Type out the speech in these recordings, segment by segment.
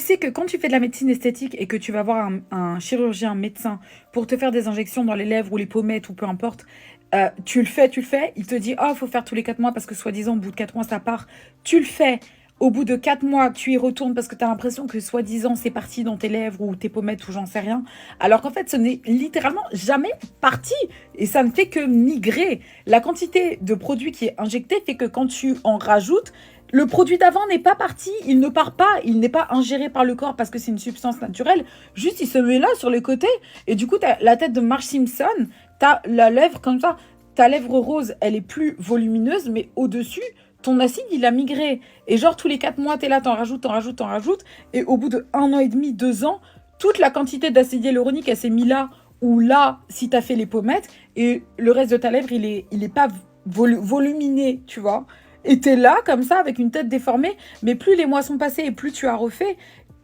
sais que quand tu fais de la médecine esthétique et que tu vas voir un chirurgien, un médecin, pour te faire des injections dans les lèvres ou les pommettes ou peu importe, tu le fais, il te dit, oh, il faut faire tous les 4 mois parce que soi-disant, au bout de 4 mois, ça part. Tu le fais. Au bout de 4 mois, tu y retournes parce que tu as l'impression que soi-disant, c'est parti dans tes lèvres ou tes pommettes ou j'en sais rien. Alors qu'en fait, ce n'est littéralement jamais parti. Et ça ne fait que migrer. La quantité de produit qui est injecté fait que quand tu en rajoutes, le produit d'avant n'est pas parti, il ne part pas, il n'est pas ingéré par le corps parce que c'est une substance naturelle. Juste, il se met là sur les côtés. Et du coup, tu as la tête de Marge Simpson, tu as la lèvre comme ça. Ta lèvre rose, elle est plus volumineuse, mais au-dessus, ton acide, il a migré. Et genre, tous les 4 mois, t'es là, t'en rajoutes, t'en rajoutes, t'en rajoutes. Et au bout de 1 an et demi, 2 ans, toute la quantité d'acide hyaluronique, elle s'est mise là ou là, si t'as fait les pommettes. Et le reste de ta lèvre, il est pas voluminé, tu vois. Et t'es là, comme ça, avec une tête déformée. Mais plus les mois sont passés et plus tu as refait,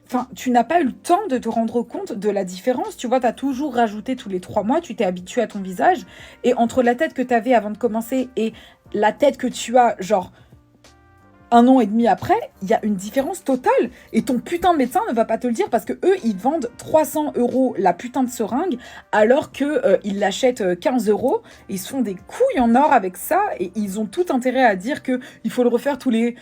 enfin, tu n'as pas eu le temps de te rendre compte de la différence. Tu vois, tu as toujours rajouté tous les 3 mois, tu t'es habitué à ton visage. Et entre la tête que tu avais avant de commencer et la tête que tu as, genre, 1 an et demi après, il y a une différence totale. Et ton putain de médecin ne va pas te le dire parce que eux, ils vendent 300 euros la putain de seringue alors que ils l'achètent 15 euros. Ils se font des couilles en or avec ça et ils ont tout intérêt à dire que il faut le refaire tous les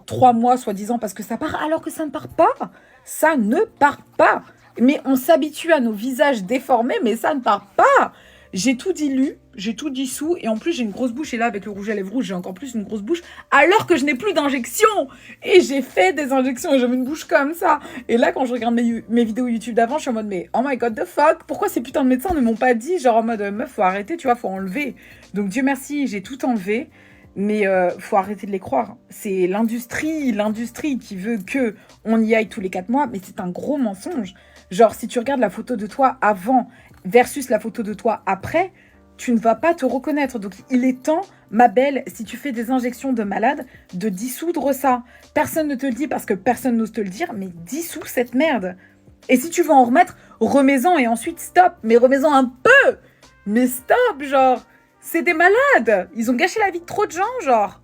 3 mois, soi-disant, parce que ça part alors que ça ne part pas. Ça ne part pas. Mais on s'habitue à nos visages déformés, mais ça ne part pas. J'ai tout dilu, j'ai tout dissous, et en plus j'ai une grosse bouche, et là avec le rouge à lèvres rouge, j'ai encore plus une grosse bouche, alors que je n'ai plus d'injection. Et j'ai fait des injections, et j'avais une bouche comme ça. Et là, quand je regarde mes vidéos YouTube d'avant, je suis en mode, mais oh my god, the fuck, pourquoi ces putains de médecins ne m'ont pas dit, genre en mode, meuf, faut arrêter, tu vois, faut enlever. Donc Dieu merci, j'ai tout enlevé. Mais faut arrêter de les croire. C'est l'industrie qui veut que on y aille tous les 4 mois, mais c'est un gros mensonge. Genre, si tu regardes la photo de toi avant versus la photo de toi après, tu ne vas pas te reconnaître. Donc, il est temps, ma belle, si tu fais des injections de malade, de dissoudre ça. Personne ne te le dit parce que personne n'ose te le dire, mais dissous cette merde. Et si tu veux en remettre, remets-en et ensuite stop. Mais remets-en un peu. Mais stop, genre. C'est des malades. Ils ont gâché la vie de trop de gens, genre.